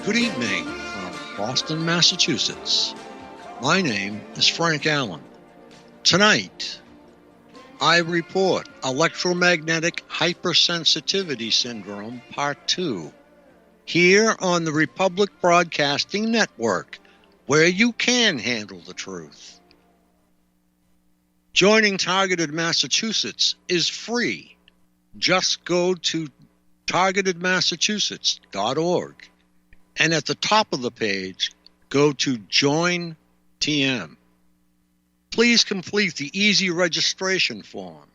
Good evening from Boston, Massachusetts. My name is Frank Allen. Tonight, I report Electromagnetic Hypersensitivity Syndrome Part 2, here on the Republic Broadcasting Network, where you can handle the truth. Joining Targeted Massachusetts is free. Just go to targetedmassachusetts.org. And at the top of the page, go to Join TM. Please complete the easy registration form.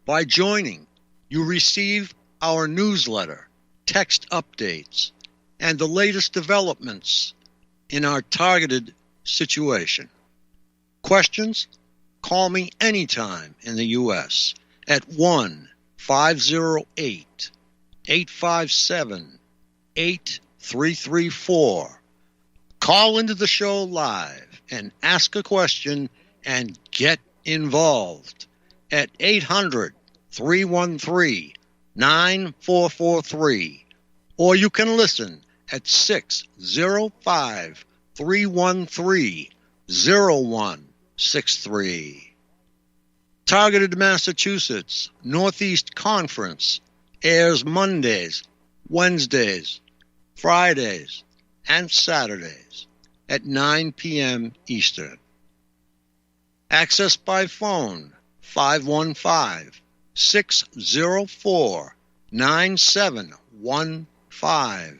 By joining, you receive our newsletter, text updates, and the latest developments in our targeted situation. Questions? Call me anytime in the U.S. at 1-508-857-8334. Call into the show live and ask a question and get involved at 800-313-9443. Or you can listen at 605-313-0163. Targeted Massachusetts Northeast Conference airs Mondays, Wednesdays, Fridays, and Saturdays at 9 p.m. Eastern. Access by phone 515-604-9715.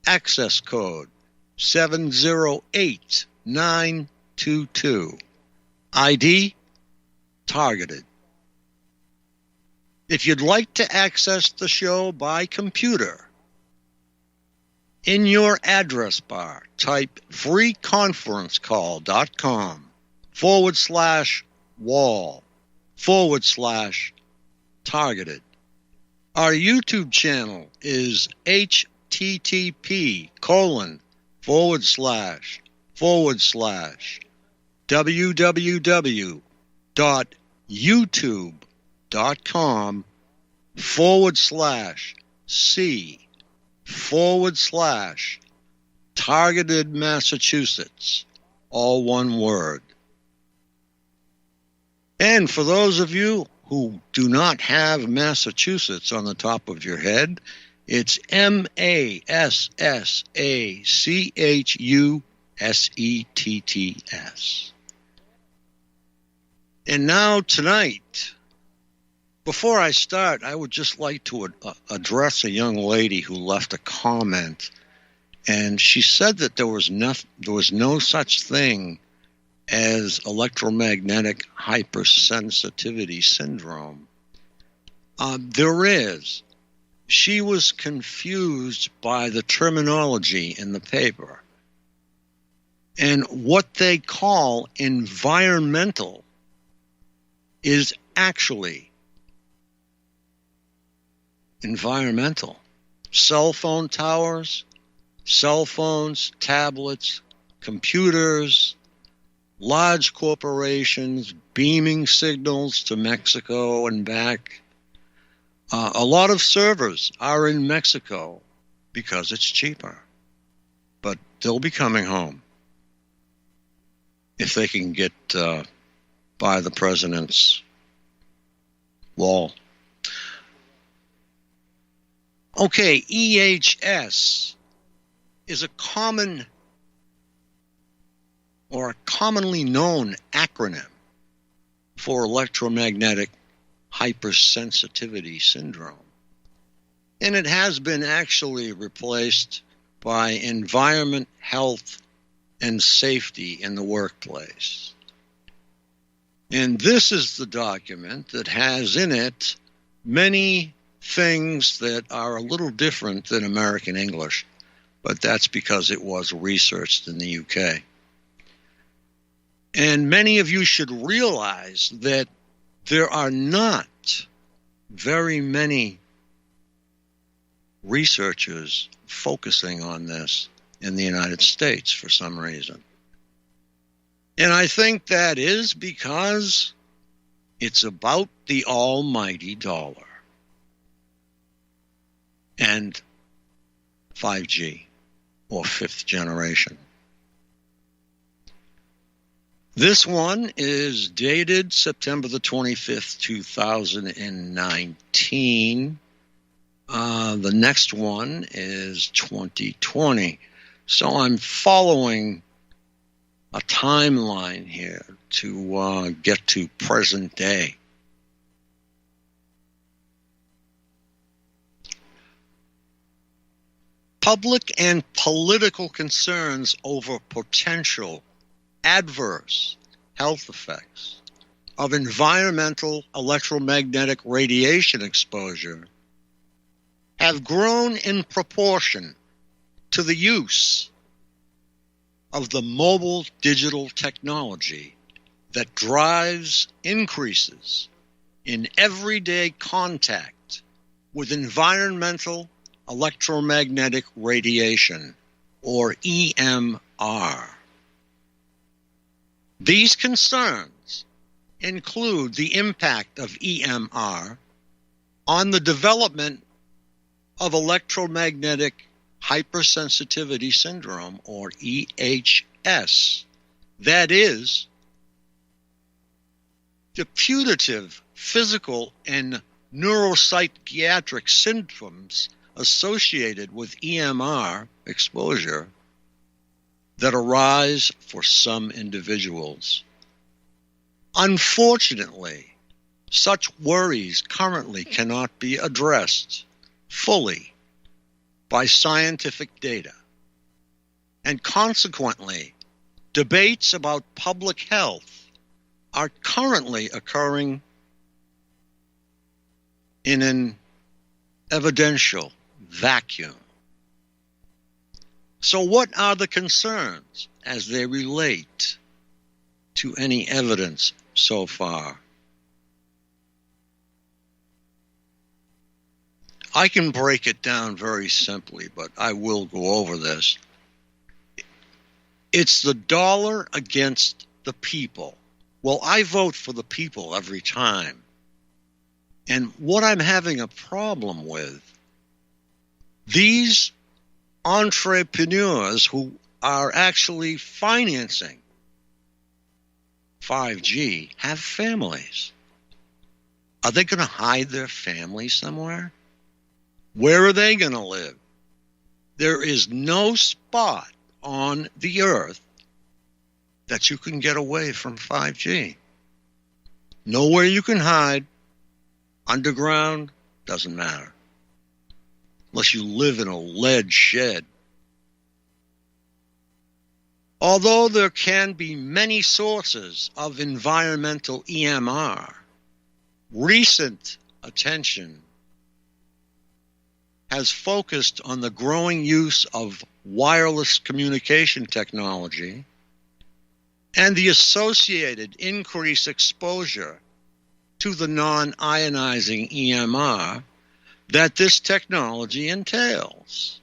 Access code 708922. ID Targeted. If you'd like to access the show by computer, in your address bar, type freeconferencecall.com/wall/targeted. Our YouTube channel is http://www.youtube.com/C/Targeted Massachusetts, all one word. And for those of you who do not have Massachusetts on the top of your head, it's Massachussetts. And now tonight, before I start, I would just like to address a young lady who left a comment, and she said that there was no such thing as electromagnetic hypersensitivity syndrome. There is. She was confused by the terminology in the paper. And what they call environmental is actually environmental. Cell phone towers, cell phones, tablets, computers, large corporations beaming signals to Mexico and back. A lot of servers are in Mexico because it's cheaper, but they'll be coming home if they can get by the president's wall. Okay, EHS is a common or a commonly known acronym for electromagnetic hypersensitivity syndrome. And it has been actually replaced by environment, health, and safety in the workplace. And this is the document that has in it many things that are a little different than American English, but that's because it was researched in the UK. And many of you should realize that there are not very many researchers focusing on this in the United States for some reason. And I think that is because it's about the almighty dollar and 5G. or fifth generation. This one is dated September the 25th, 2019. The next one is 2020. So I'm following a timeline here to get to present day. Public and political concerns over potential adverse health effects of environmental electromagnetic radiation exposure have grown in proportion to the use of the mobile digital technology that drives increases in everyday contact with environmental electromagnetic radiation, or EMR. These concerns include the impact of EMR on the development of electromagnetic hypersensitivity syndrome, or EHS. That is, the putative physical and neuropsychiatric symptoms associated with EMR exposure that arise for some individuals. Unfortunately, such worries currently cannot be addressed fully by scientific data, and consequently, debates about public health are currently occurring in an evidential vacuum. So what are the concerns as they relate to any evidence so far? I can break it down very simply, but I will go over this. It's the dollar against the people. Well, I vote for the people every time. And what I'm having a problem with, these entrepreneurs who are actually financing 5G have families. Are they going to hide their family somewhere? Where are they going to live? There is no spot on the earth that you can get away from 5G. Nowhere you can hide. Underground, doesn't matter. Unless you live in a lead shed. Although there can be many sources of environmental EMR, recent attention has focused on the growing use of wireless communication technology and the associated increased exposure to the non-ionizing EMR that this technology entails.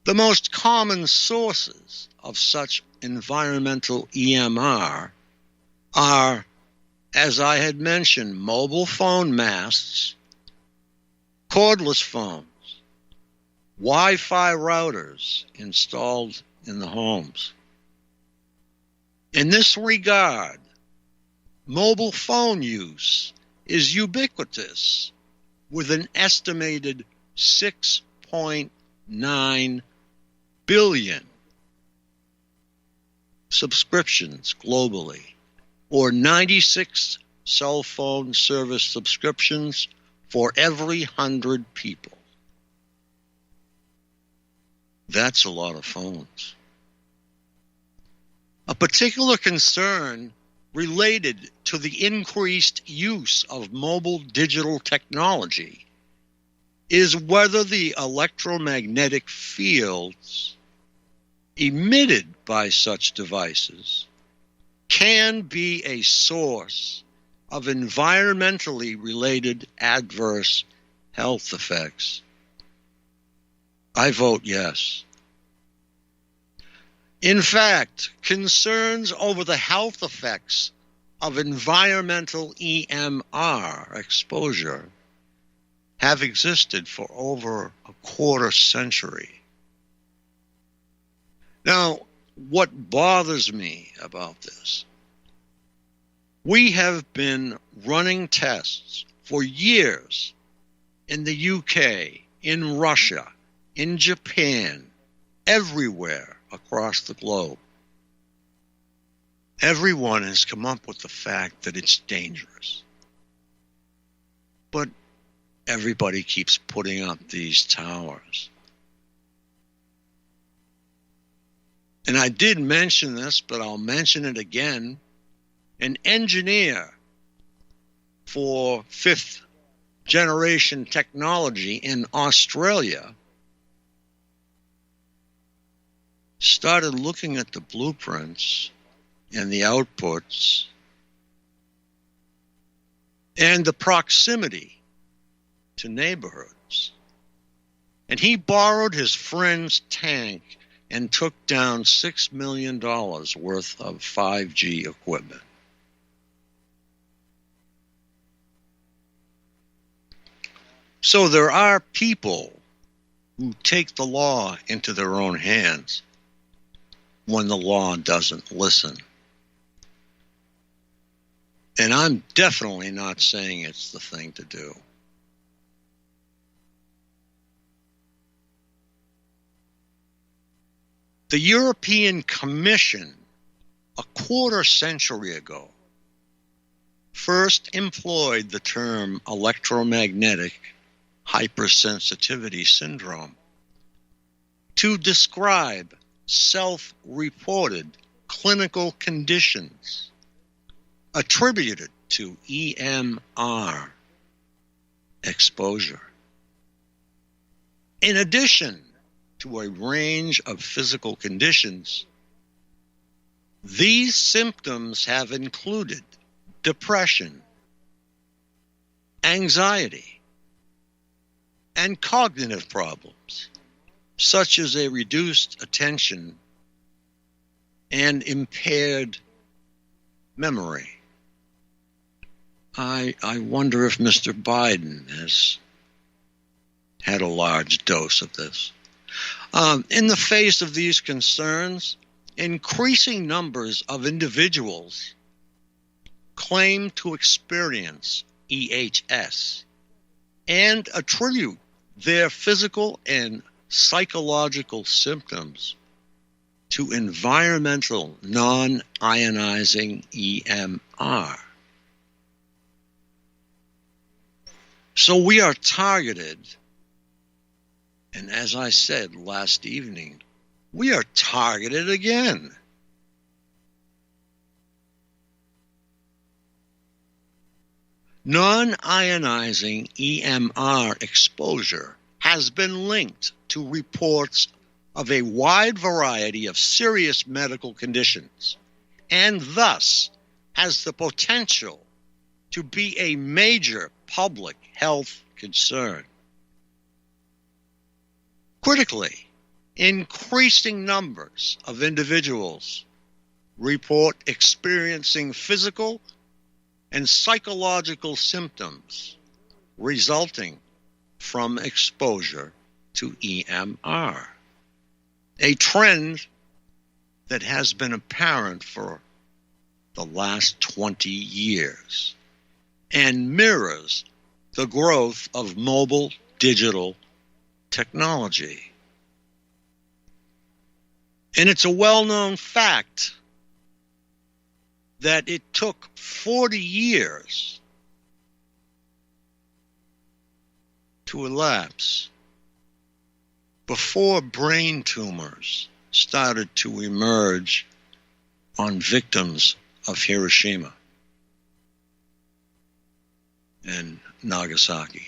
The most common sources of such environmental EMR are, as I had mentioned, mobile phone masts, cordless phones, Wi-Fi routers installed in the homes. In this regard, mobile phone use is ubiquitous, with an estimated 6.9 billion subscriptions globally, or 96 cell phone service subscriptions for every 100 people. That's a lot of phones. A particular concern related to the increased use of mobile digital technology is whether the electromagnetic fields emitted by such devices can be a source of environmentally related adverse health effects. I vote yes. In fact, concerns over the health effects of environmental EMR exposure have existed for over a quarter century. Now, what bothers me about this, we have been running tests for years in the UK, in Russia, in Japan, everywhere across the globe. Everyone has come up with the fact that it's dangerous. But everybody keeps putting up these towers. And I did mention this, but I'll mention it again. An engineer for fifth generation technology in Australia started looking at the blueprints and the outputs and the proximity to neighborhoods. And he borrowed his friend's tank and took down $6 million worth of 5G equipment. So there are people who take the law into their own hands when the law doesn't listen. And I'm definitely not saying it's the thing to do. The European Commission, a quarter century ago, first employed the term electromagnetic hypersensitivity syndrome to describe self-reported clinical conditions attributed to EMR exposure. In addition to a range of physical conditions, these symptoms have included depression, anxiety, and cognitive problems, such as a reduced attention and impaired memory. I wonder if Mr. Biden has had a large dose of this. In the face of these concerns, increasing numbers of individuals claim to experience EHS and attribute their physical and psychological symptoms to environmental non-ionizing EMR. So we are targeted, and as I said last evening, we are targeted again. Non-ionizing EMR exposure has been linked to reports of a wide variety of serious medical conditions, and thus has the potential to be a major public health concern. Critically, increasing numbers of individuals report experiencing physical and psychological symptoms resulting from exposure to EMR, a trend that has been apparent for the last 20 years and mirrors the growth of mobile digital technology. And it's a well-known fact that it took 40 years to elapse before brain tumors started to emerge on victims of Hiroshima and Nagasaki.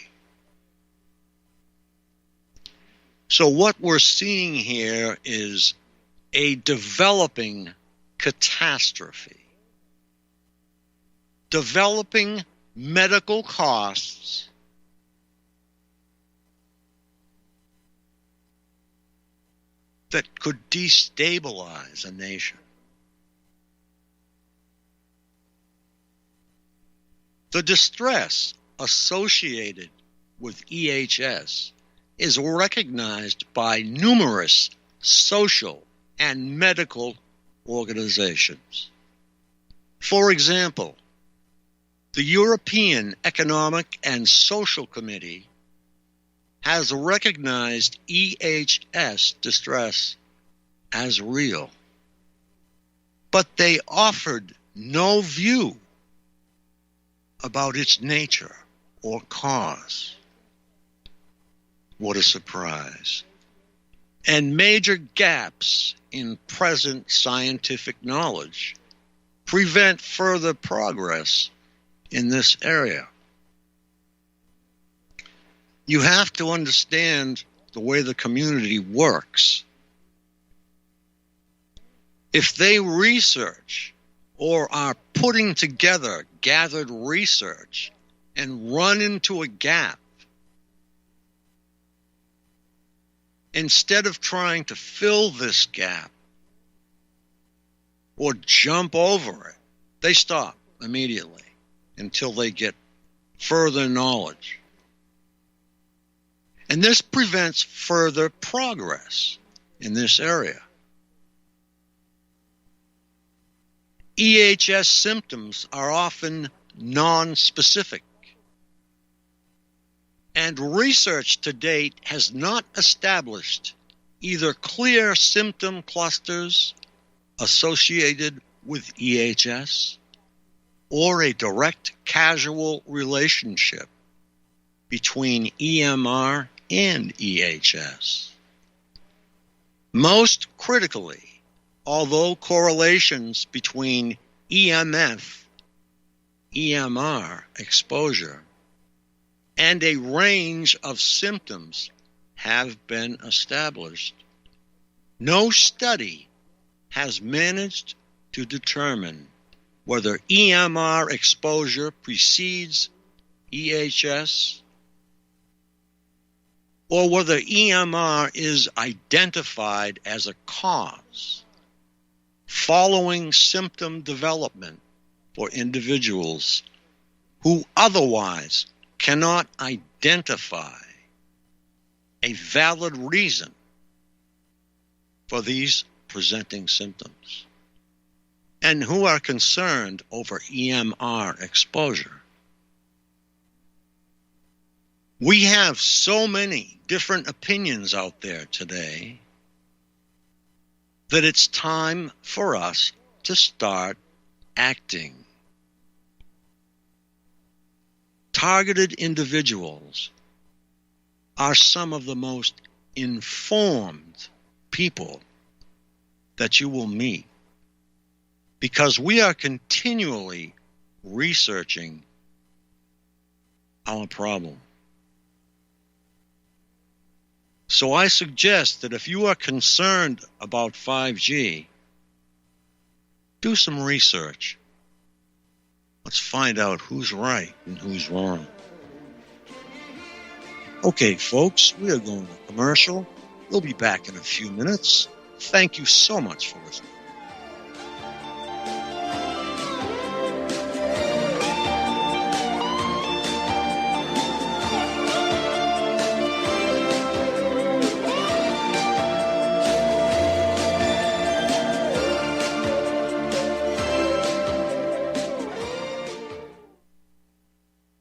So what we're seeing here is a developing catastrophe, developing medical costs that could destabilize a nation. The distress associated with EHS is recognized by numerous social and medical organizations. For example, the European Economic and Social Committee has recognized EHS distress as real, but they offered no view about its nature or cause. What a surprise. And major gaps in present scientific knowledge prevent further progress in this area. You have to understand the way the community works. If they research or are putting together gathered research and run into a gap, instead of trying to fill this gap or jump over it, they stop immediately until they get further knowledge. And this prevents further progress in this area. EHS symptoms are often non-specific, and research to date has not established either clear symptom clusters associated with EHS or a direct causal relationship between EMR and EHS. Most critically, although correlations between EMF, EMR exposure, and a range of symptoms have been established, no study has managed to determine whether EMR exposure precedes EHS or whether EMR is identified as a cause following symptom development for individuals who otherwise cannot identify a valid reason for these presenting symptoms and who are concerned over EMR exposure. We have so many different opinions out there today that it's time for us to start acting. Targeted individuals are some of the most informed people that you will meet because we are continually researching our problem. So I suggest that if you are concerned about 5G, do some research. Let's find out who's right and who's wrong. Okay, folks, we are going to commercial. We'll be back in a few minutes. Thank you so much for listening.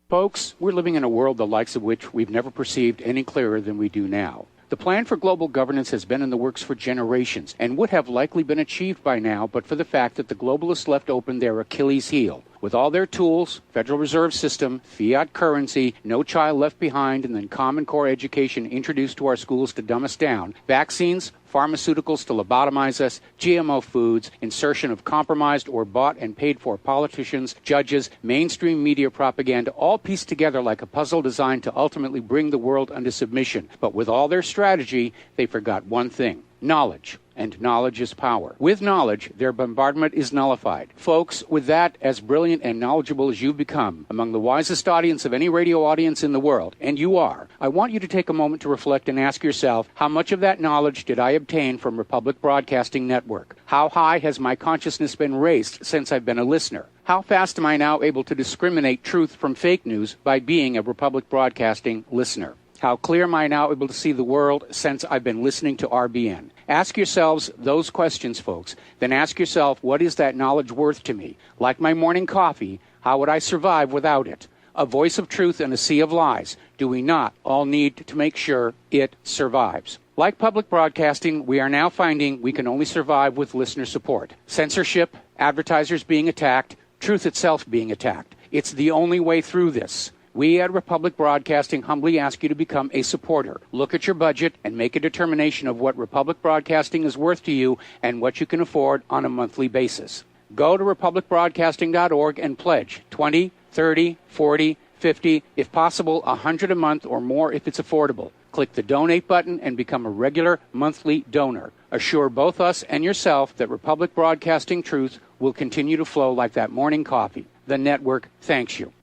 Folks, we're living in a world the likes of which we've never perceived any clearer than we do now. The plan for global governance has been in the works for generations and would have likely been achieved by now but for the fact that the globalists left open their Achilles heel. With all their tools, Federal Reserve System, fiat currency, no child left behind, and then Common Core education introduced to our schools to dumb us down, vaccines, pharmaceuticals to lobotomize us, GMO foods, insertion of compromised or bought and paid for politicians, judges, mainstream media propaganda, all pieced together like a puzzle designed to ultimately bring the world under submission. But with all their strategy, they forgot one thing: knowledge. And knowledge is power. With knowledge, their bombardment is nullified. Folks, with that, as brilliant and knowledgeable as you've become, among the wisest audience of any radio audience in the world, and you are, I want you to take a moment to reflect and ask yourself, how much of that knowledge did I obtain from Republic Broadcasting Network? How high has my consciousness been raised since I've been a listener? How fast am I now able to discriminate truth from fake news by being a Republic Broadcasting listener? How clear am I now able to see the world since I've been listening to RBN? Ask yourselves those questions, folks. Then ask yourself, what is that knowledge worth to me? Like my morning coffee, how would I survive without it? A voice of truth in a sea of lies. Do we not all need to make sure it survives? Like public broadcasting, we are now finding we can only survive with listener support. Censorship, advertisers being attacked, truth itself being attacked. It's the only way through this. We at Republic Broadcasting humbly ask you to become a supporter. Look at your budget and make a determination of what Republic Broadcasting is worth to you and what you can afford on a monthly basis. Go to republicbroadcasting.org and pledge 20, 30, 40, 50, if possible, 100 a month or more if it's affordable. Click the donate button and become a regular monthly donor. Assure both us and yourself that Republic Broadcasting truth will continue to flow like that morning coffee. The network thanks you.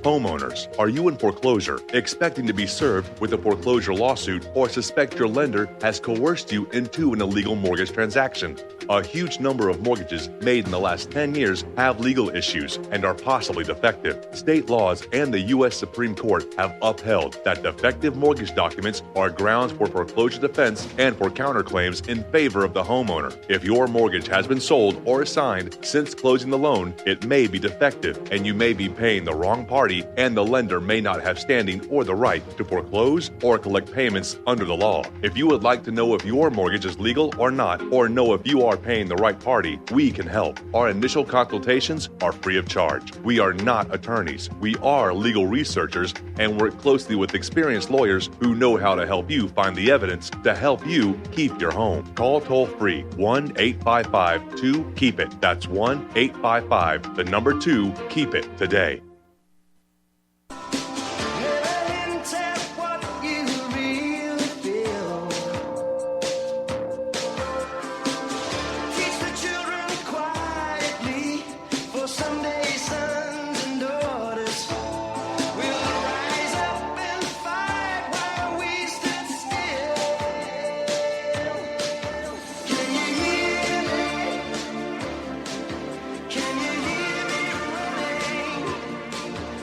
Homeowners, are you in foreclosure, expecting to be served with a foreclosure lawsuit, or suspect your lender has coerced you into an illegal mortgage transaction? A huge number of mortgages made in the last 10 years have legal issues and are possibly defective. State laws and the U.S. Supreme Court have upheld that defective mortgage documents are grounds for foreclosure defense and for counterclaims in favor of the homeowner. If your mortgage has been sold or assigned since closing the loan, it may be defective and you may be paying the wrong party, and the lender may not have standing or the right to foreclose or collect payments under the law. If you would like to know if your mortgage is legal or not, or know if you are paying the right party, we can help. Our initial consultations are free of charge. We are not attorneys. We are legal researchers and work closely with experienced lawyers who know how to help you find the evidence to help you keep your home. Call toll-free 1-855-2-KEEP-IT. That's 1-855-2-KEEP-IT today.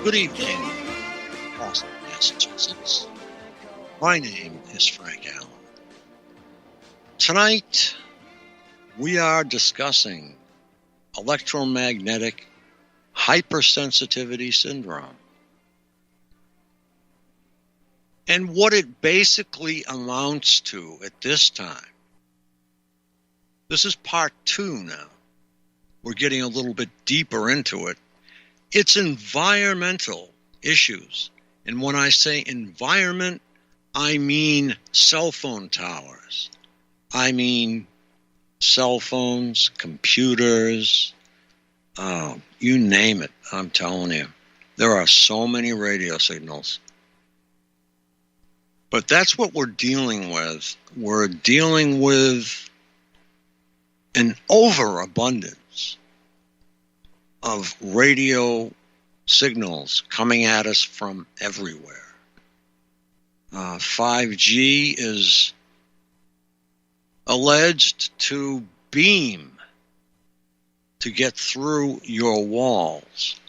Good evening, Boston, Massachusetts. My name is Frank Allen. Tonight, we are discussing electromagnetic hypersensitivity syndrome and what it basically amounts to at this time. This is part 2 now. We're getting a little bit deeper into it. It's environmental issues. And when I say environment, I mean cell phone towers. I mean cell phones, computers, you name it, I'm telling you. There are so many radio signals. But that's what we're dealing with. We're dealing with an overabundance of radio signals coming at us from everywhere. 5G is alleged to beam to get through your walls.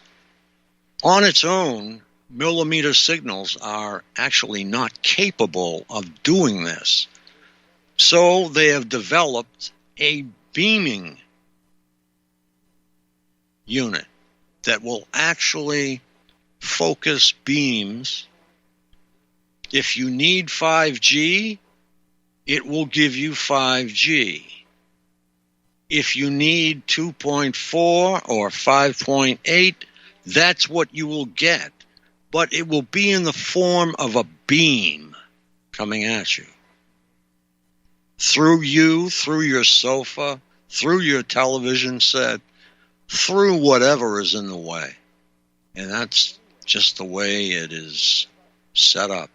On its own, millimeter signals are actually not capable of doing this. So they have developed a beaming unit that will actually focus beams. If you need 5G, it will give you 5G. If you need 2.4 or 5.8, that's what you will get. But it will be in the form of a beam coming at you. Through you, through your sofa, through your television set, through whatever is in the way. And that's just the way it is set up.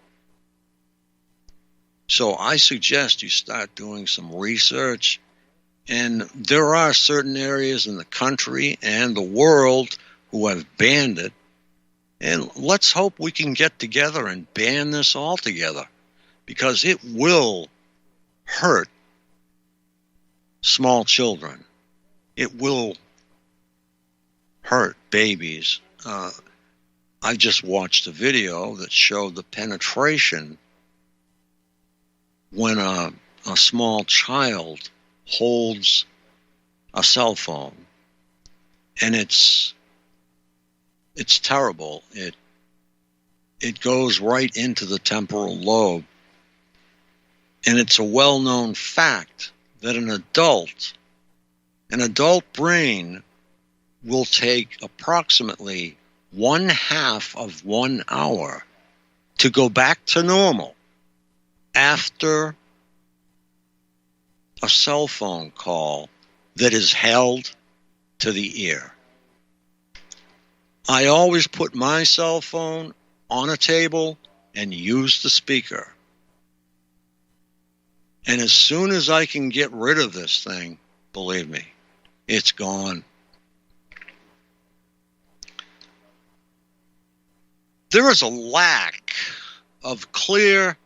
So I suggest you start doing some research. And there are certain areas in the country and the world who have banned it. And let's hope we can get together and ban this altogether, because it will hurt small children. It will hurt babies. I just watched a video that showed the penetration when a a small child holds a cell phone, and it's terrible. It goes right into the temporal lobe, and it's a well-known fact that an adult brain will take approximately 1/2 of 1 hour to go back to normal after a cell phone call that is held to the ear. I always put my cell phone on a table and use the speaker. And as soon as I can get rid of this thing, believe me, it's gone. There is a lack of clear,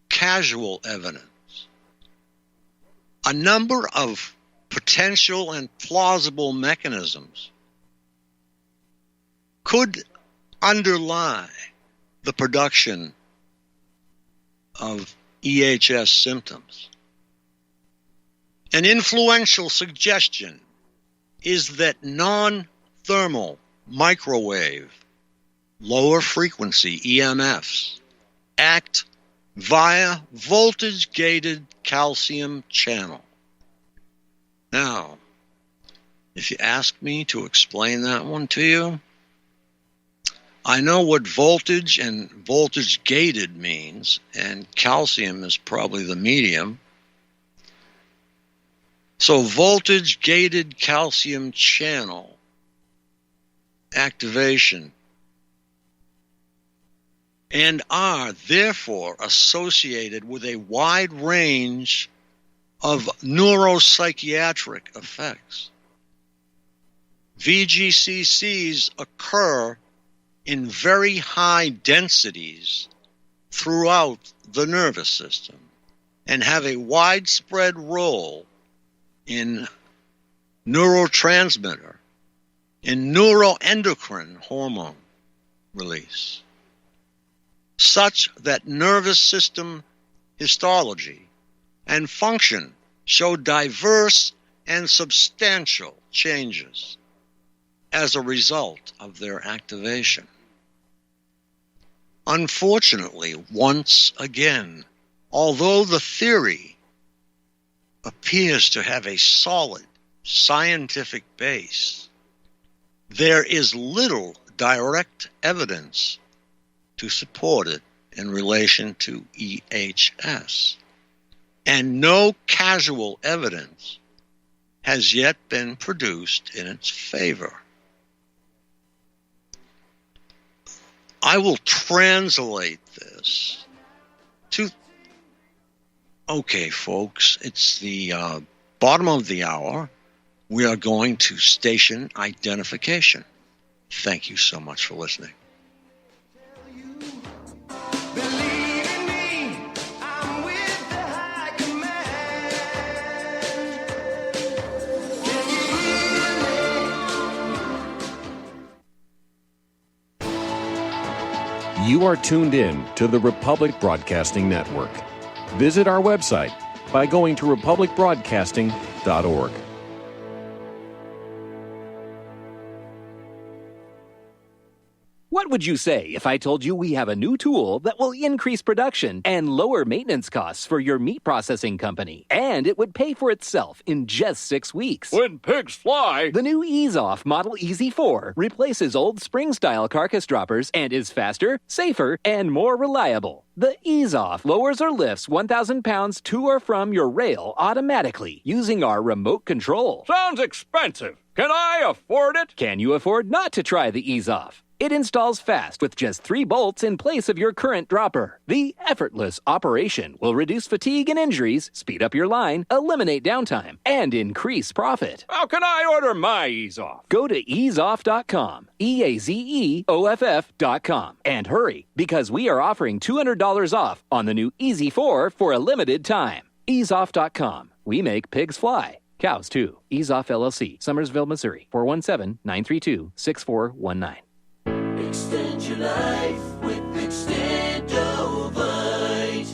causal evidence. A number of potential and plausible mechanisms could underlie the production of EHS symptoms. An influential suggestion is that non-thermal microwave lower frequency EMFs act via voltage-gated calcium channel. Now, if you ask me to explain that one to you, I know what voltage and voltage-gated means, and calcium is probably the medium. So voltage-gated calcium channel activation and are therefore associated with a wide range of neuropsychiatric effects. VGCCs occur in very high densities throughout the nervous system and have a widespread role in neurotransmitter and neuroendocrine hormone release, such that nervous system histology and function show diverse and substantial changes as a result of their activation. Unfortunately, once again, although the theory appears to have a solid scientific base, there is little direct evidence to support it in relation to EHS, and no causal evidence has yet been produced in its favor. I will translate this to, okay, folks, it's the bottom of the hour. We are going to station identification. Thank you so much for listening. You are tuned in to the Republic Broadcasting Network. Visit our website by going to republicbroadcasting.org. What would you say if I told you we have a new tool that will increase production and lower maintenance costs for your meat processing company? And it would pay for itself in just 6 weeks. When pigs fly! The new Ease Off Model Easy 4 replaces old spring-style carcass droppers and is faster, safer, and more reliable. The Ease Off lowers or lifts 1,000 pounds to or from your rail automatically using our remote control. Sounds expensive. Can I afford it? Can you afford not to try the Ease Off? It installs fast with just 3 bolts in place of your current dropper. The effortless operation will reduce fatigue and injuries, speed up your line, eliminate downtime, and increase profit. How can I order my Ease Off? Go to easeoff.com, EAZEOFF.com, and hurry, because we are offering $200 off on the new Easy 4 for a limited time. Easeoff.com. We make pigs fly. Cows, too. Ease Off LLC, Summersville, Missouri, 417-932-6419. Extend your life with Extendovite.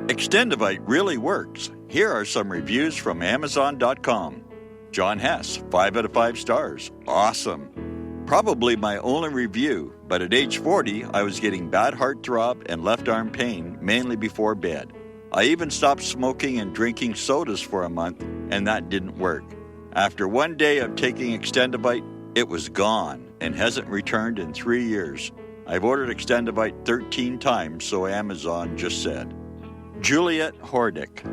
Extendivite really works. Here are some reviews from Amazon.com. John Hess, 5 out of 5 stars. Awesome. Probably my only review, but at age 40, I was getting bad heartthrob and left arm pain, mainly before bed. I even stopped smoking and drinking sodas for a month, and that didn't work. After one day of taking Extendivite, it was gone and hasn't returned in 3 years. I've ordered Extendivite 13 times, so Amazon just said. Juliet Hordick.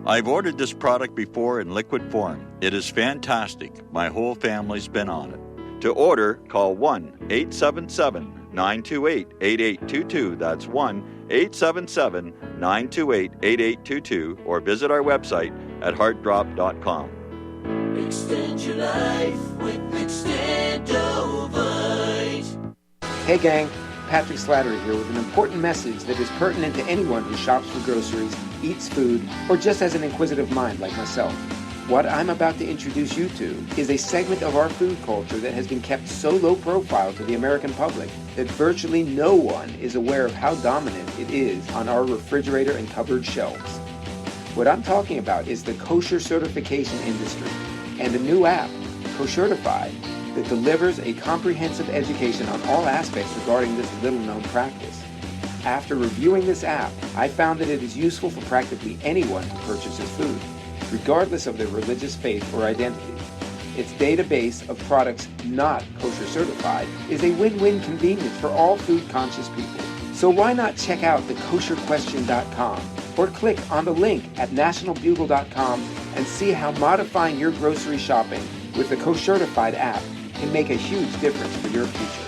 I've ordered this product before in liquid form. It is fantastic. My whole family's been on it. To order, call 1-877-928-8822. That's 1-877-928-8822. Or visit our website at heartdrop.com. Extend your life with Extendovite. Hey gang, Patrick Slattery here with an important message that is pertinent to anyone who shops for groceries, eats food, or just has an inquisitive mind like myself. What I'm about to introduce you to is a segment of our food culture that has been kept so low profile to the American public that virtually no one is aware of how dominant it is on our refrigerator and cupboard shelves. What I'm talking about is the kosher certification industry and a new app, Koshertified, that delivers a comprehensive education on all aspects regarding this little-known practice. After reviewing this app, I found that it is useful for practically anyone who purchases food, regardless of their religious faith or identity. Its database of products not kosher certified is a win-win convenience for all food-conscious people. So why not check out the kosherquestion.com or click on the link at nationalbugle.com and see how modifying your grocery shopping with the Koshertified app can make a huge difference for your future.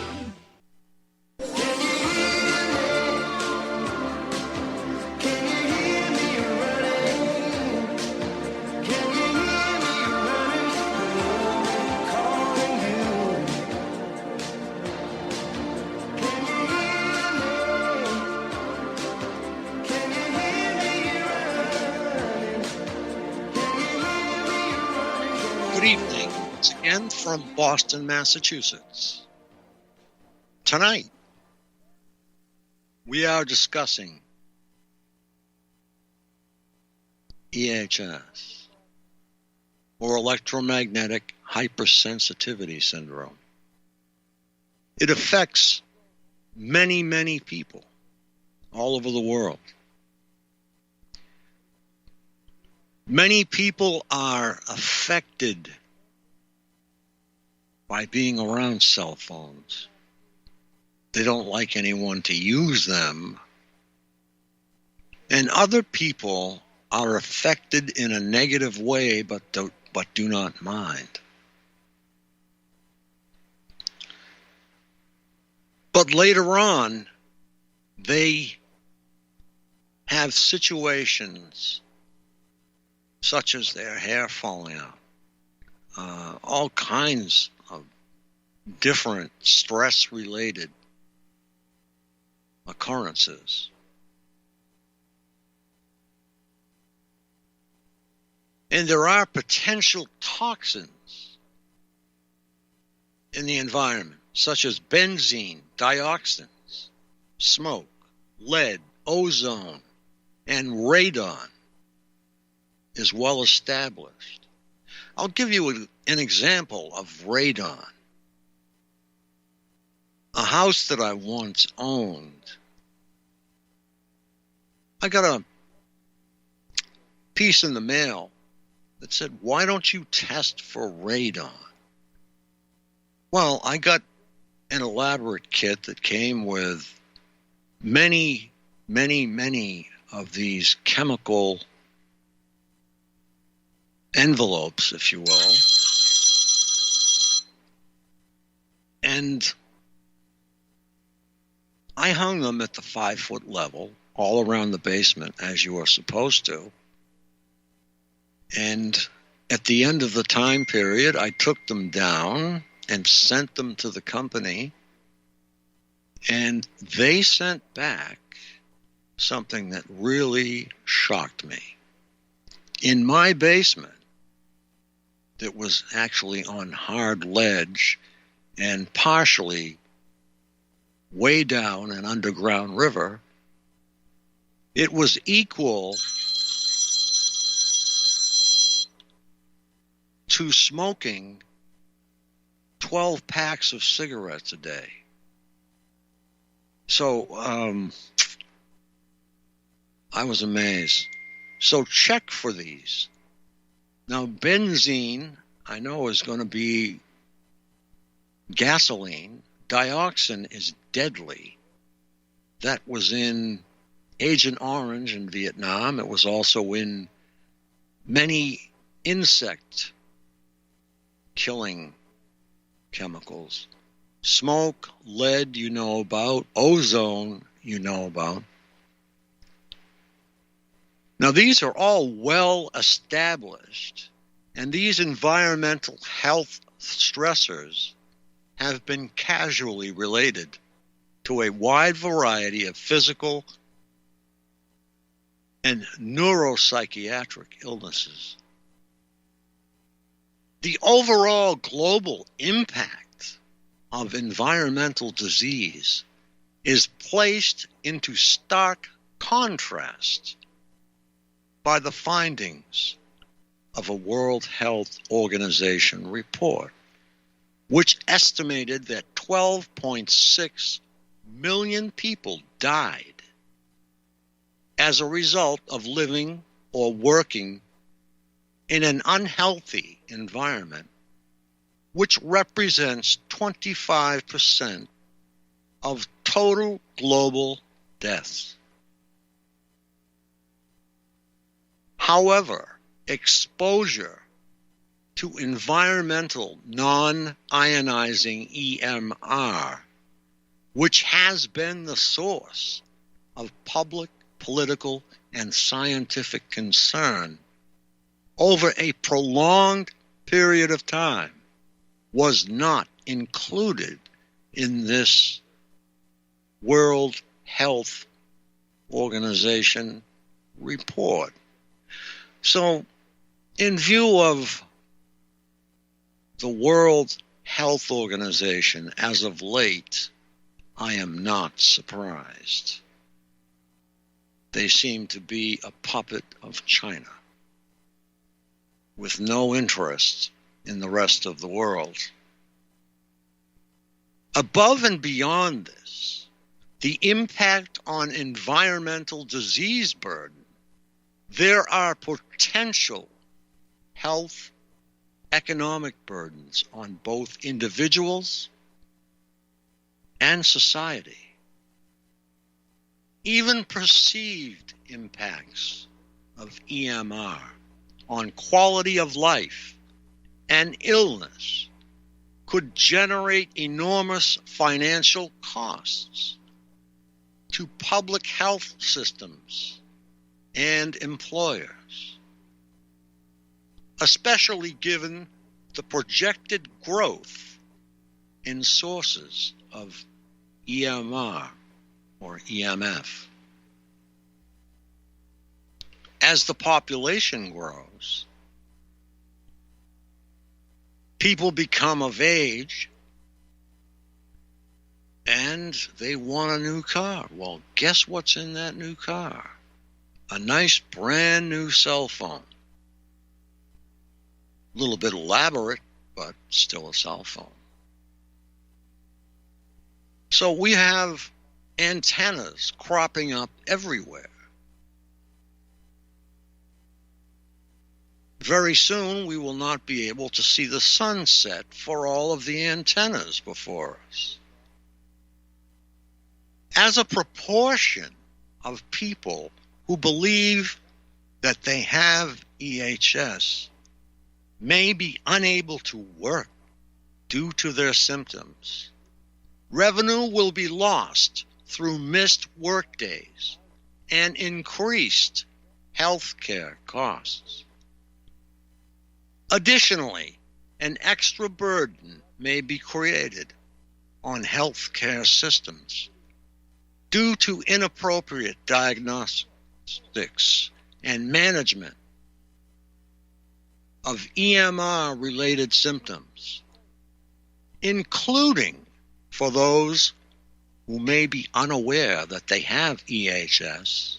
Good evening, once again from Boston, Massachusetts. Tonight, we are discussing EHS, or electromagnetic hypersensitivity syndrome. It affects many, many people all over the world. Many people are affected by being around cell phones. They don't like anyone to use them. And other people are affected in a negative way, but do not mind. But later on, they have situations such as their hair falling out, all kinds of different stress-related occurrences. And there are potential toxins in the environment, such as benzene, dioxins, smoke, lead, ozone, and radon is well established. I'll give you an example of radon. A house that I once owned, I got a piece in the mail that said, "Why don't you test for radon?" Well, I got an elaborate kit that came with many, many, many of these chemical envelopes, if you will. And I hung them at the 5-foot level all around the basement, as you are supposed to. And at the end of the time period, I took them down and sent them to the company. And they sent back something that really shocked me. In my basement, that was actually on hard ledge and partially way down an underground river, It was equal to smoking 12 packs of cigarettes a day. So I was amazed. So check for these. Now, benzene, I know, is going to be gasoline. Dioxin is deadly. That was in Agent Orange in Vietnam. It was also in many insect killing chemicals. Smoke, lead, you know about. Ozone, you know about. Now, these are all well established, and these environmental health stressors have been causally related to a wide variety of physical and neuropsychiatric illnesses. The overall global impact of environmental disease is placed into stark contrast by the findings of a World Health Organization report, which estimated that 12.6 million people died as a result of living or working in an unhealthy environment, which represents 25% of total global deaths. However, exposure to environmental non-ionizing EMR, which has been the source of public, political, and scientific concern over a prolonged period of time, was not included in this World Health Organization report. So, in view of the World Health Organization as of late, I am not surprised. They seem to be a puppet of China, with no interest in the rest of the world. Above and beyond this, the impact on environmental disease burden, there are potential health economic burdens on both individuals and society. Even perceived impacts of EMR on quality of life and illness could generate enormous financial costs to public health systems and employers, especially given the projected growth in sources of EMR or EMF. As the population grows, people become of age and they want a new car. Well, guess what's in that new car? A nice brand new cell phone. A little bit elaborate, but still a cell phone. So we have antennas cropping up everywhere. Very soon we will not be able to see the sunset for all of the antennas before us. As a proportion of people who believe that they have EHS may be unable to work due to their symptoms, revenue will be lost through missed workdays and increased health care costs. Additionally, an extra burden may be created on health care systems due to inappropriate diagnostics and management of EMR-related symptoms, including for those who may be unaware that they have EHS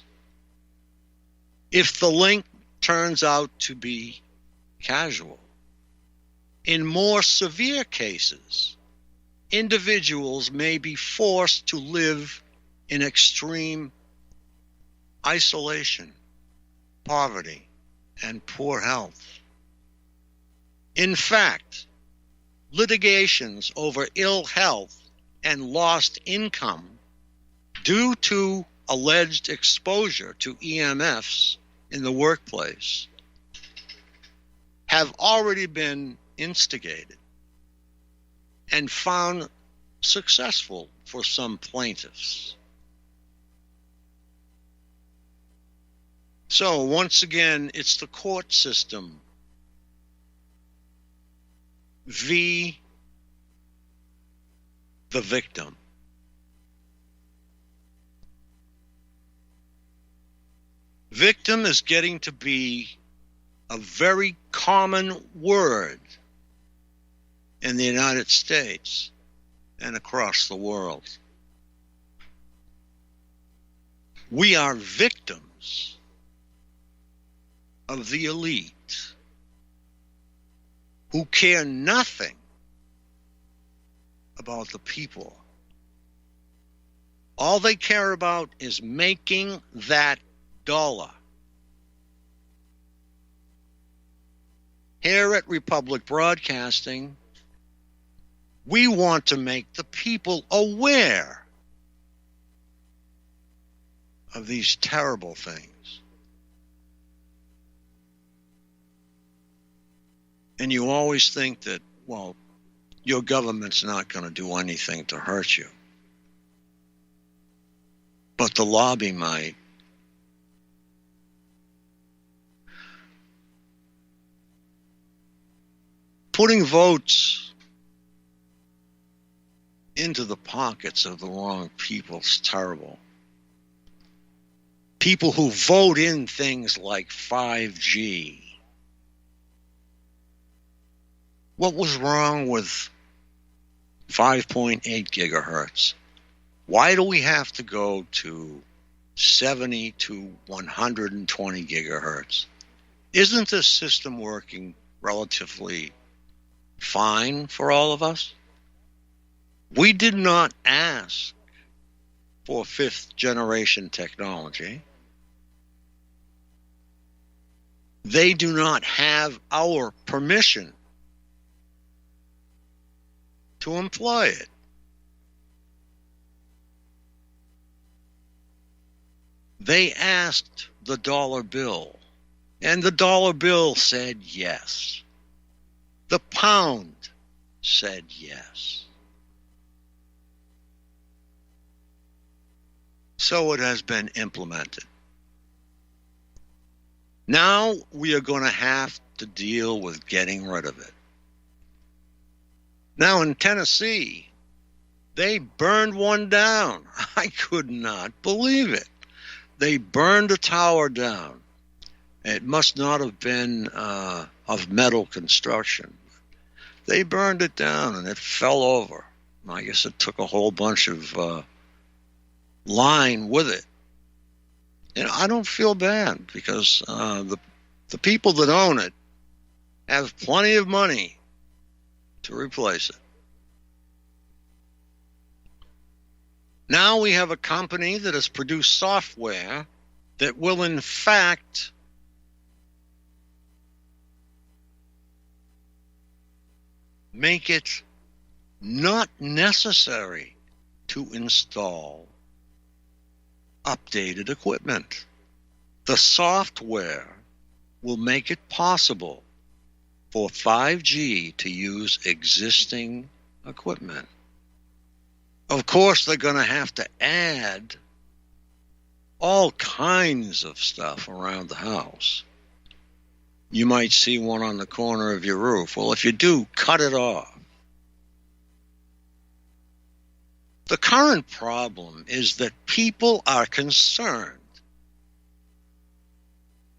if the link turns out to be casual. In more severe cases, individuals may be forced to live in extreme isolation, poverty, and poor health. In fact, litigations over ill health and lost income due to alleged exposure to EMFs in the workplace have already been instigated and found successful for some plaintiffs. So once again, it's the court system v. the victim. Victim is getting to be a very common word in the United States and across the world. We are victims of the elite who care nothing about the people. All they care about is making that dollar. Here at Republic Broadcasting, we want to make the people aware of these terrible things. And you always think that, well, your government's not going to do anything to hurt you. But the lobby might. Putting votes into the pockets of the wrong people is terrible. People who vote in things like 5G. What was wrong with 5.8 gigahertz? Why do we have to go to 70 to 120 gigahertz? Isn't this system working relatively fine for all of us? We did not ask for fifth generation technology. They do not have our permission to employ it. They asked the dollar bill, and the dollar bill said yes. The pound said yes. So it has been implemented. Now we are going to have to deal with getting rid of it. Now in Tennessee, they burned one down. I could not believe it. They burned a tower down. It must not have been of metal construction. They burned it down and it fell over. I guess it took a whole bunch of line with it. And I don't feel bad because the people that own it have plenty of money to replace it. Now we have a company that has produced software that will in fact make it not necessary to install updated equipment. The software will make it possible for 5G to use existing equipment. Of course, they're going to have to add all kinds of stuff around the house. You might see one on the corner of your roof. Well, if you do, cut it off. The current problem is that people are concerned.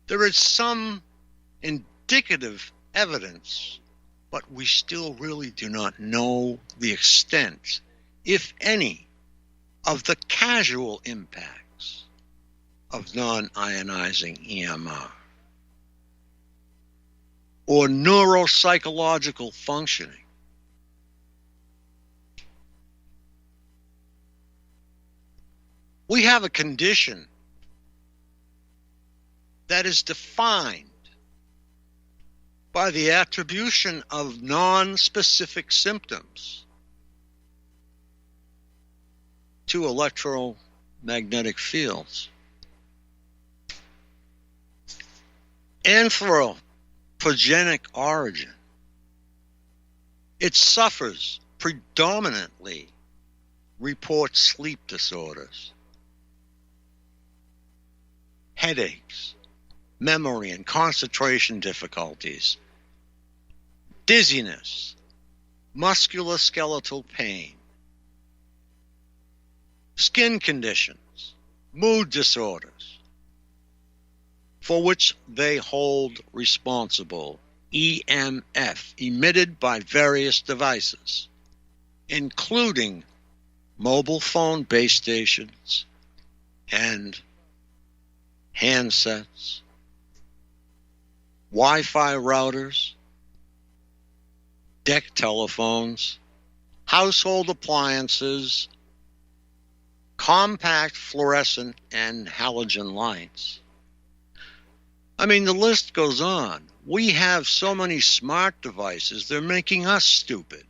There is some indicative evidence, but we still really do not know the extent, if any, of the casual impacts of non-ionizing EMR, or neuropsychological functioning. We have a condition that is defined by the attribution of non-specific symptoms to electromagnetic fields. Anthropogenic origin. It suffers predominantly reports sleep disorders, headaches, memory and concentration difficulties, dizziness, musculoskeletal pain, skin conditions, mood disorders, for which they hold responsible EMF emitted by various devices, including mobile phone base stations and handsets, Wi-Fi routers, deck telephones, household appliances, compact fluorescent and halogen lights. I mean, the list goes on. We have so many smart devices, they're making us stupid.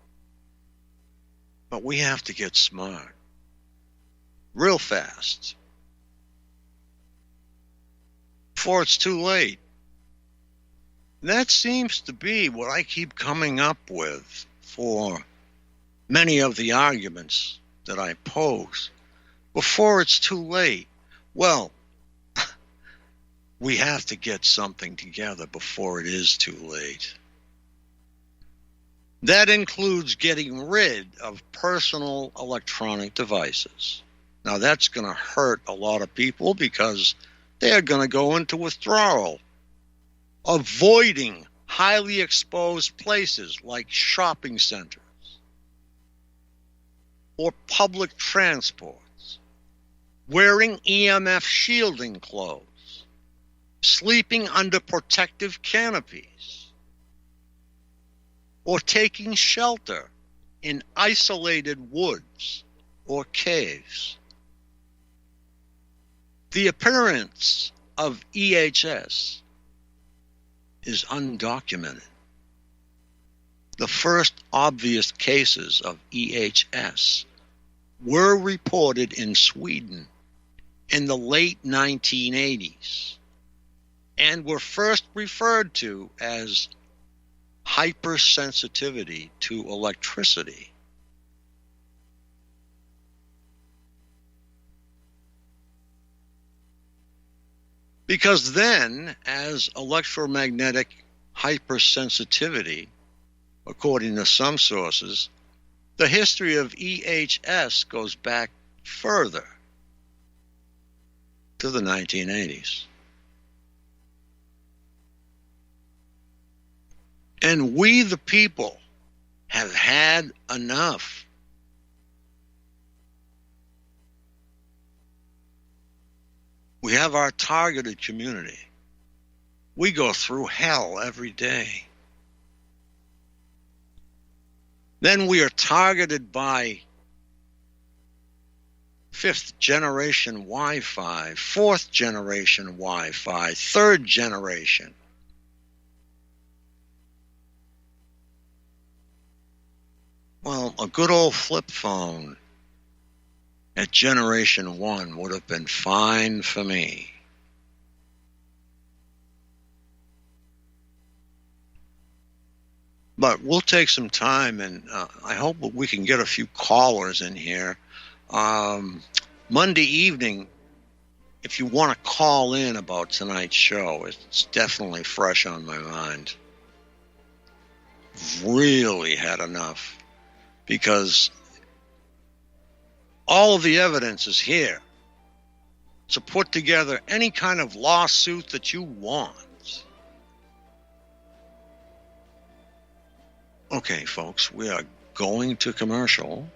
But we have to get smart real fast before it's too late. And that seems to be what I keep coming up with for many of the arguments that I pose. Before it's too late. Well, we have to get something together before it is too late. That includes getting rid of personal electronic devices. Now, that's going to hurt a lot of people because they're going to go into withdrawal. Avoiding highly exposed places like shopping centers or public transports. Wearing EMF shielding clothes. Sleeping under protective canopies. Or taking shelter in isolated woods or caves. The appearance of EHS is undocumented. The first obvious cases of EHS were reported in Sweden in the late 1980s and were first referred to as hypersensitivity to electricity. Because then, as electromagnetic hypersensitivity, according to some sources, the history of EHS goes back further to the 1980s. And we, the people, have had enough. We have our targeted community. We go through hell every day. Then we are targeted by 5th generation Wi-Fi, 4th generation Wi-Fi, 3rd generation. Well, a good old flip phone at generation 1 would have been fine for me. But we'll take some time, and I hope we can get a few callers in here. Monday evening, if you want to call in about tonight's show, it's definitely fresh on my mind. Really had enough, because all of the evidence is here to put together any kind of lawsuit that you want. Okay, folks, we are going to commercial,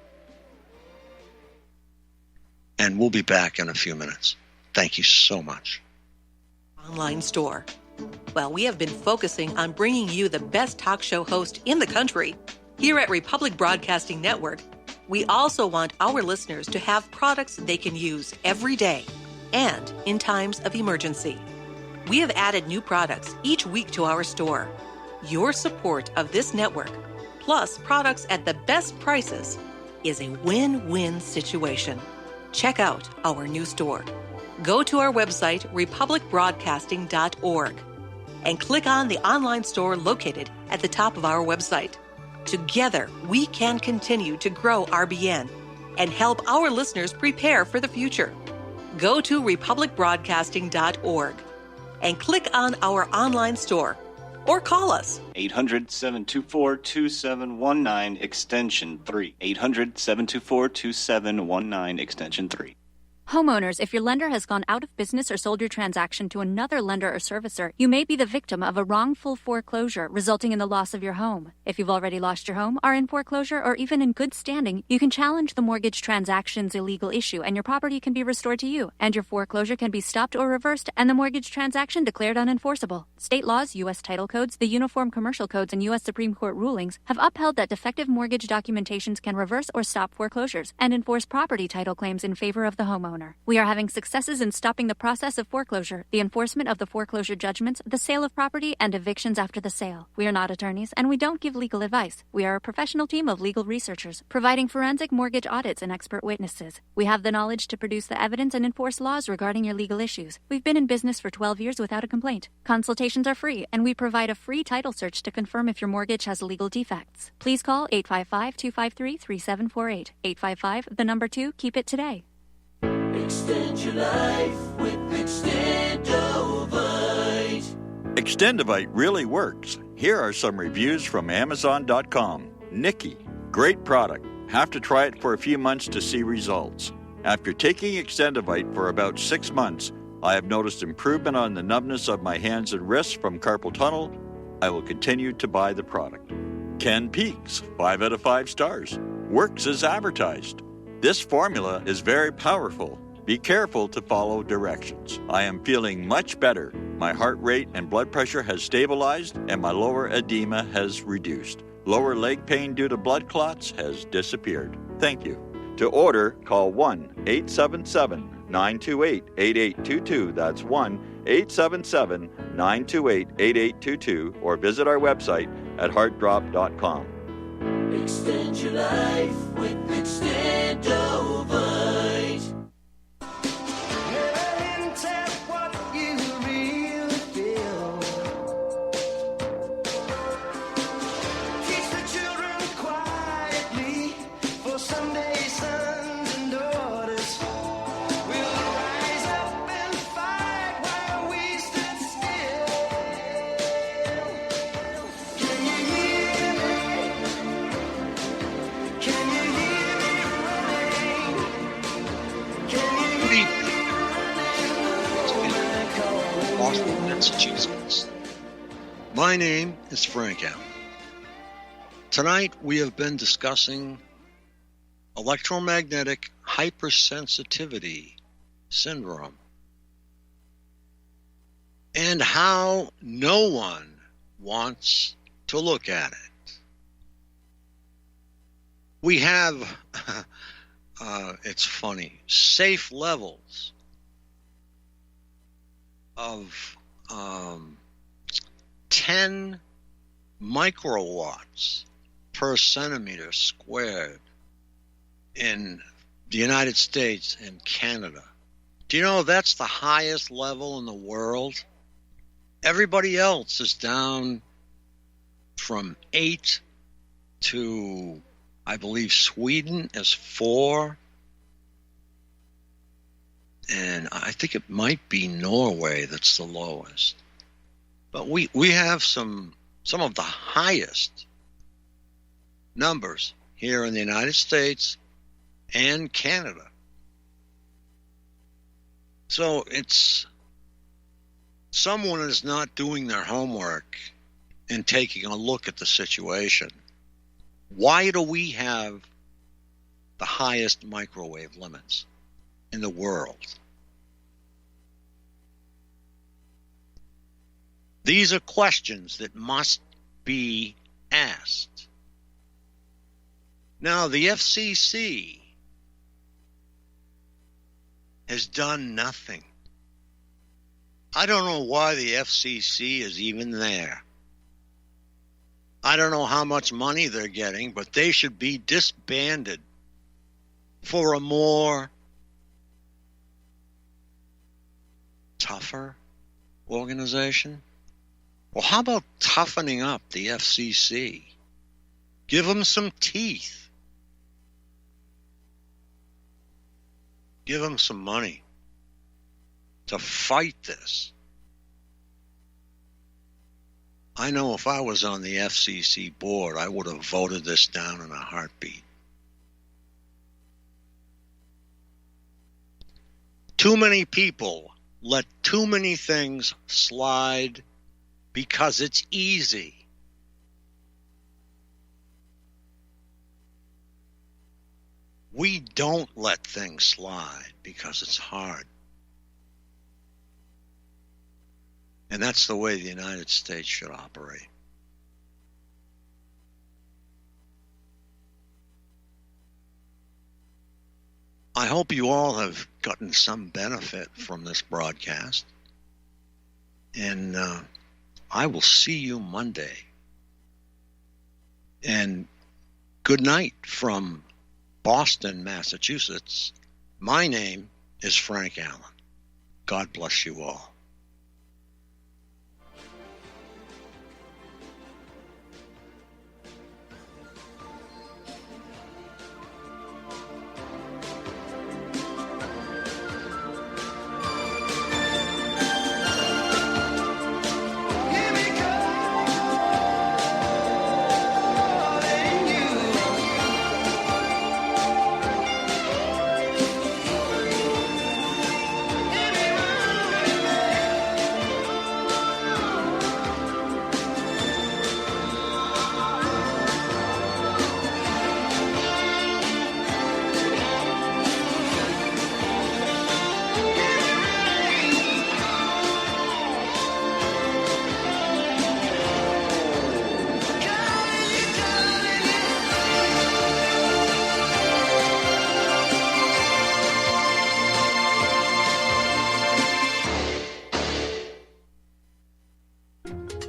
and we'll be back in a few minutes. Thank you so much. Online store. Well, we have been focusing on bringing you the best talk show host in the country. Here at Republic Broadcasting Network, we also want our listeners to have products they can use every day and in times of emergency. We have added new products each week to our store. Your support of this network, plus products at the best prices, is a win-win situation. Check out our new store. Go to our website, republicbroadcasting.org, and click on the online store located at the top of our website. Together, we can continue to grow RBN and help our listeners prepare for the future. Go to republicbroadcasting.org and click on our online store or call us. 800-724-2719, extension 3. 800-724-2719, extension 3. Homeowners, if your lender has gone out of business or sold your transaction to another lender or servicer, you may be the victim of a wrongful foreclosure resulting in the loss of your home. If you've already lost your home, are in foreclosure, or even in good standing, you can challenge the mortgage transaction's illegal issue and your property can be restored to you, and your foreclosure can be stopped or reversed and the mortgage transaction declared unenforceable. State laws, U.S. title codes, the Uniform Commercial Codes, and U.S. Supreme Court rulings have upheld that defective mortgage documentations can reverse or stop foreclosures and enforce property title claims in favor of the homeowner. We are having successes in stopping the process of foreclosure, the enforcement of the foreclosure judgments, the sale of property, and evictions after the sale. We are not attorneys, and we don't give legal advice. We are a professional team of legal researchers, providing forensic mortgage audits and expert witnesses. We have the knowledge to produce the evidence and enforce laws regarding your legal issues. We've been in business for 12 years without a complaint. Consultations are free, and we provide a free title search to confirm if your mortgage has legal defects. Please call 855-253-3748. 855, 2, keep it today. Extend your life with Extendovite. Extendovite really works. Here are some reviews from Amazon.com. Nikki, great product. Have to try it for a few months to see results. After taking Extendovite for about 6 months, I have noticed improvement on the numbness of my hands and wrists from carpal tunnel. I will continue to buy the product. Ken Peaks, 5 out of 5 stars. Works as advertised. This formula is very powerful. Be careful to follow directions. I am feeling much better. My heart rate and blood pressure has stabilized and my lower edema has reduced. Lower leg pain due to blood clots has disappeared. Thank you. To order, call 1-877-928-8822. That's 1-877-928-8822 or visit our website at heartdrop.com. Extend your life with Extendovite. Massachusetts. My name is Frank Allen. Tonight we have been discussing electromagnetic hypersensitivity syndrome and how no one wants to look at it. We have, it's funny, safe levels of 10 microwatts per centimeter squared in the United States and Canada. Do you know that's the highest level in the world? Everybody else is down from 8 to, I believe, Sweden is 4. And I think it might be Norway that's the lowest. But we have some of the highest numbers here in the United States and Canada. So it's someone is not doing their homework and taking a look at the situation. Why do we have the highest microwave limits in the world? These are questions that must be asked. Now, the FCC has done nothing. I don't know why the FCC is even there. I don't know how much money they're getting, but they should be disbanded for a more tougher organization. Well, how about toughening up the FCC? Give them some teeth. Give them some money to fight this. I know if I was on the FCC board, I would have voted this down in a heartbeat. Too many people let too many things slide because it's easy. We don't let things slide because it's hard. And that's the way the United States should operate. I hope you all have gotten some benefit from this broadcast. And I will see you Monday. And good night from Boston, Massachusetts. My name is Frank Allen. God bless you all.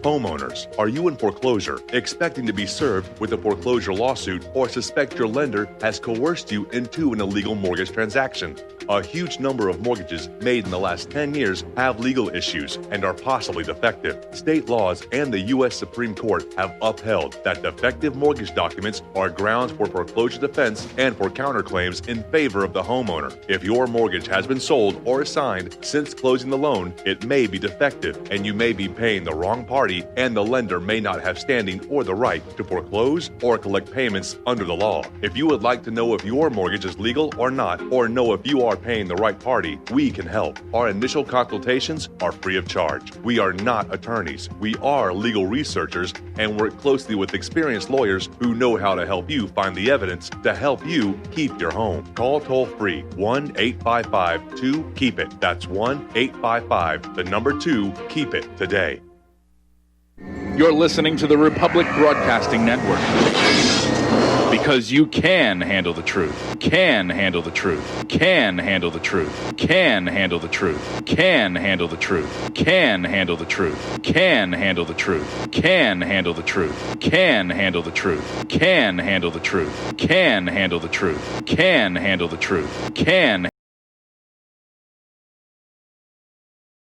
Homeowners, are you in foreclosure, expecting to be served with a foreclosure lawsuit, or suspect your lender has coerced you into an illegal mortgage transaction? A huge number of mortgages made in the last 10 years have legal issues and are possibly defective. State laws and the U.S. Supreme Court have upheld that defective mortgage documents are grounds for foreclosure defense and for counterclaims in favor of the homeowner. If your mortgage has been sold or assigned since closing the loan, it may be defective and you may be paying the wrong party, and the lender may not have standing or the right to foreclose or collect payments under the law. If you would like to know if your mortgage is legal or not, or know if you are paying the right party, we can help. Our initial consultations are free of charge. We are not attorneys. We are legal researchers and work closely with experienced lawyers who know how to help you find the evidence to help you keep your home. Call toll-free 1-855-2-KEEP-IT. That's 1-855-2-KEEP-IT today. You're listening to the Republic Broadcasting Network. Because you can handle the truth. Can handle the truth. Can handle the truth. Can handle the truth. Can handle the truth. Can handle the truth. Can handle the truth. Can handle the truth. Can handle the truth. Can handle the truth. Can handle the truth. Can handle the truth. Can